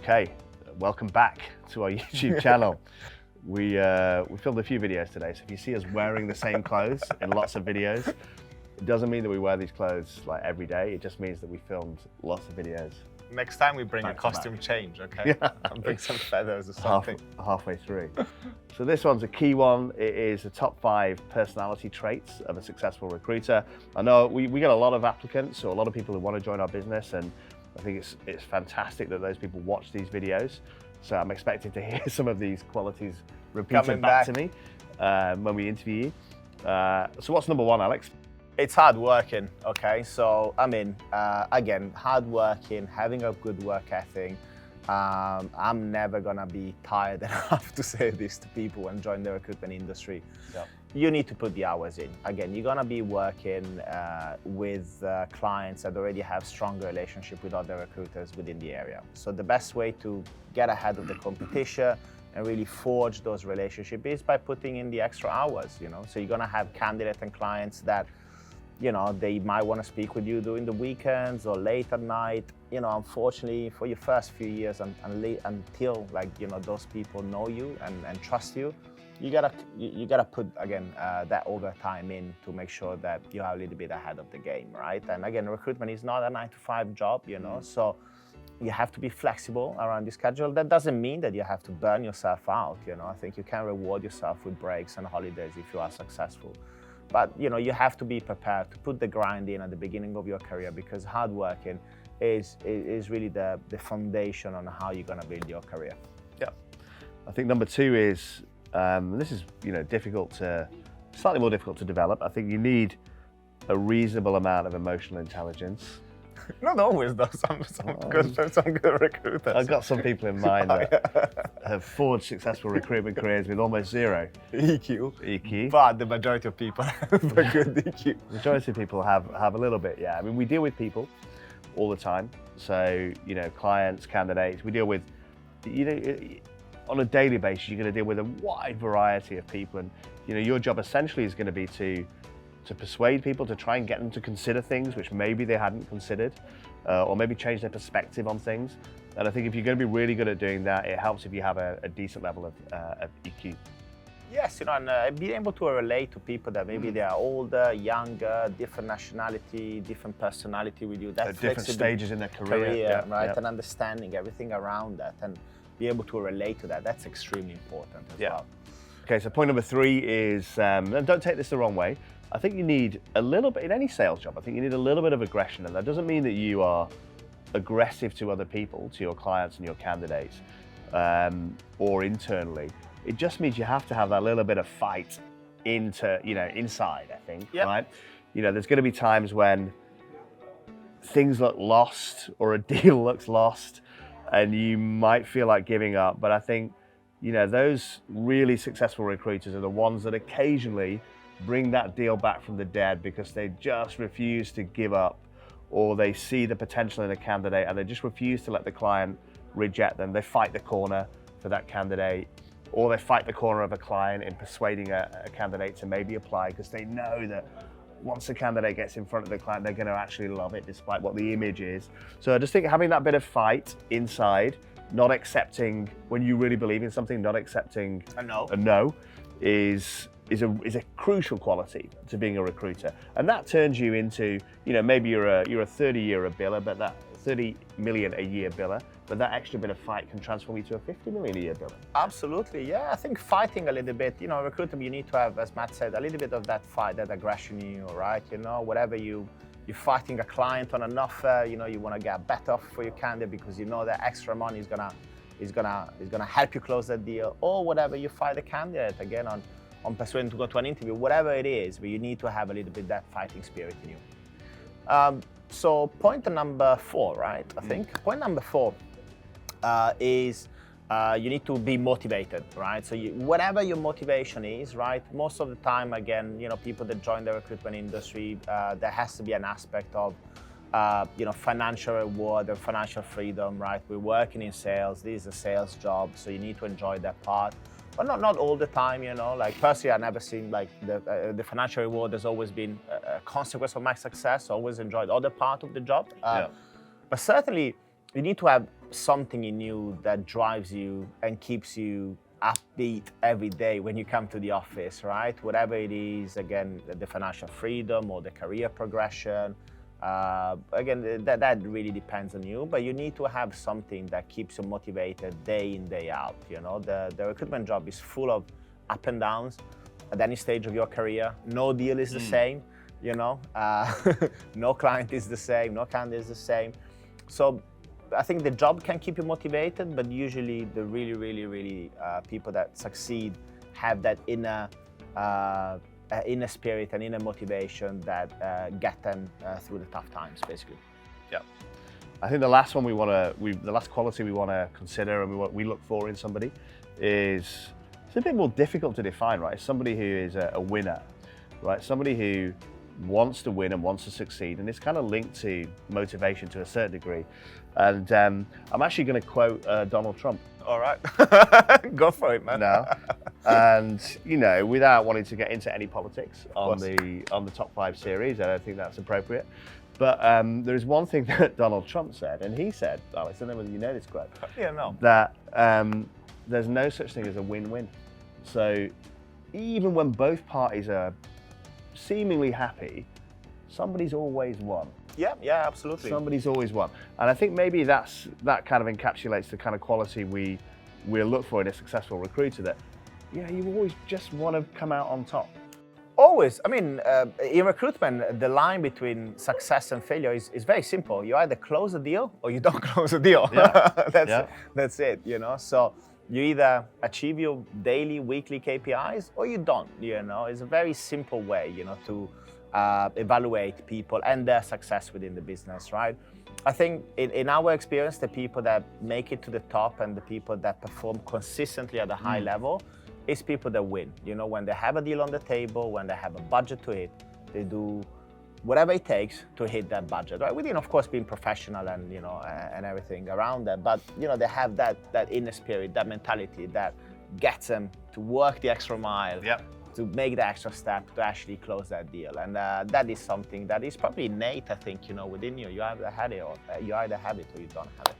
Okay, welcome back to our YouTube channel. We filmed a few videos today, so if you see us wearing the same clothes in lots of videos, it doesn't mean that we wear these clothes like every day. It just means that we filmed lots of videos. Next time we bring a costume change, okay? Yeah. I'll bring some feathers or something. Halfway through. So this one's a key one. It is the top 5 personality traits of a successful recruiter. I know we get a lot of applicants, so a lot of people who want to join our business, and I think it's fantastic that those people watch these videos. So I'm expecting to hear some of these qualities repeated back to me when we interview you. So what's number 1, Alex? It's hardworking, okay? So, I mean, again, hardworking, having a good work ethic. I'm never gonna be tired enough to say this to people when join the recruitment industry. Yep. You need to put the hours in. Again, you're gonna be working with clients that already have stronger relationship with other recruiters within the area. So the best way to get ahead of the competition and really forge those relationships is by putting in the extra hours, you know? So you're gonna have candidates and clients that, you know, they might want to speak with you during the weekends or late at night. You know, unfortunately, for your first few years until, like, you know, those people know you and trust you, you gotta put, again, that overtime in to make sure that you are a little bit ahead of the game, right? And again, recruitment is not a 9-to-5 job, you know, so you have to be flexible around the schedule. That doesn't mean that you have to burn yourself out, you know. I think you can reward yourself with breaks and holidays if you are successful. But, you know, you have to be prepared to put the grind in at the beginning of your career, because hard working is really the foundation on how you're going to build your career. Yeah. I think number 2 is, this is, you know, slightly more difficult to develop. I think you need a reasonable amount of emotional intelligence. Not always, though. Some good recruiters. I've got some people in mind that have forged successful recruitment careers with almost 0 EQ. But the majority of people have a good EQ. The majority of people have a little bit, yeah. I mean, we deal with people all the time. So, you know, clients, candidates, we deal with, you know, on a daily basis, you're going to deal with a wide variety of people. And, you know, your job essentially is going to be to persuade people, to try and get them to consider things which maybe they hadn't considered, or maybe change their perspective on things. And I think if you're going to be really good at doing that, it helps if you have a decent level of EQ. Yes, you know, and being able to relate to people that maybe they are older, younger, different nationality, different personality with you. That different stages in their career, right? Yeah. And understanding everything around that and be able to relate to that. That's extremely important as well. Okay, so point number 3 is, and don't take this the wrong way, I think you need a little bit, in any sales job, I think you need a little bit of aggression. And that doesn't mean that you are aggressive to other people, to your clients and your candidates, or internally. It just means you have to have that little bit of fight inside, I think, right? You know, there's going to be times when things look lost or a deal looks lost and you might feel like giving up. But I think, you know, those really successful recruiters are the ones that occasionally bring that deal back from the dead because they just refuse to give up, or they see the potential in a candidate and they just refuse to let the client reject them. They fight the corner for that candidate, or they fight the corner of a client in persuading a candidate to maybe apply, because they know that once a candidate gets in front of the client, they're going to actually love it despite what the image is. So I just think having that bit of fight inside, not accepting when you really believe in something, not accepting a no is a crucial quality to being a recruiter. And that turns you into, you know, maybe you're a 30-year biller, but that 30 million a year biller, but that extra bit of fight can transform you to a 50 million a year biller. Absolutely, yeah. I think fighting a little bit, you know, recruitment, you need to have, as Matt said, a little bit of that fight, that aggression in you, right? You know, whatever you're fighting a client on an offer, you know, you want to get a better offer for your candidate because you know that extra money is gonna help you close that deal, or whatever you fight the candidate again on persuading to go to an interview, whatever it is, but you need to have a little bit that fighting spirit in you. So point number 4, right? I think point number 4 is you need to be motivated, right? So whatever your motivation is, right? Most of the time, again, you know, people that join the recruitment industry, there has to be an aspect of you know, financial reward or financial freedom, right? We're working in sales. This is a sales job, so you need to enjoy that part. But not all the time, you know. Like personally, I've never seen like the financial reward has always been a consequence of my success. I always enjoyed the other part of the job. But certainly, you need to have something in you that drives you and keeps you upbeat every day when you come to the office, right? Whatever it is, again, the financial freedom or the career progression. Again, that really depends on you, but you need to have something that keeps you motivated day in, day out. You know, the recruitment job is full of up and downs at any stage of your career. No deal is the same, you know, no client is the same, no candidate is the same. So I think the job can keep you motivated, but usually the really people that succeed have that inner spirit and inner motivation that get them through the tough times, basically. Yeah. I think the last one the last quality we want to consider and what we look for in somebody is, it's a bit more difficult to define, right? Somebody who is a winner, right? Somebody who wants to win and wants to succeed, and it's kind of linked to motivation to a certain degree. And I'm actually going to quote Donald Trump. All right, go for it, man. Now, and you know, without wanting to get into any politics on the top 5 series, I don't think that's appropriate. But there is one thing that Donald Trump said, and he said, Alex, I don't know whether you know this quote. Yeah, no. That there's no such thing as a win-win. So even when both parties are seemingly happy, somebody's always won. Yeah, absolutely. Somebody's always won. And I think maybe that kind of encapsulates the kind of quality we look for in a successful recruiter, that, you know, you always just want to come out on top. Always. I mean, in recruitment, the line between success and failure is very simple. You either close a deal or you don't close a deal. Yeah. That's it, you know. So you either achieve your daily, weekly KPIs or you don't, you know. It's a very simple way, you know, to evaluate people and their success within the business, right? I think in our experience, the people that make it to the top and the people that perform consistently at a high level is people that win. You know, when they have a deal on the table, when they have a budget to hit, they do whatever it takes to hit that budget, right? Within, of course, being professional and, you know, and everything around that. But, you know, they have that inner spirit, that mentality that gets them to work the extra mile, to make the extra step to actually close that deal. And that is something that is probably innate, I think, you know, within you. You either have it or you don't have it.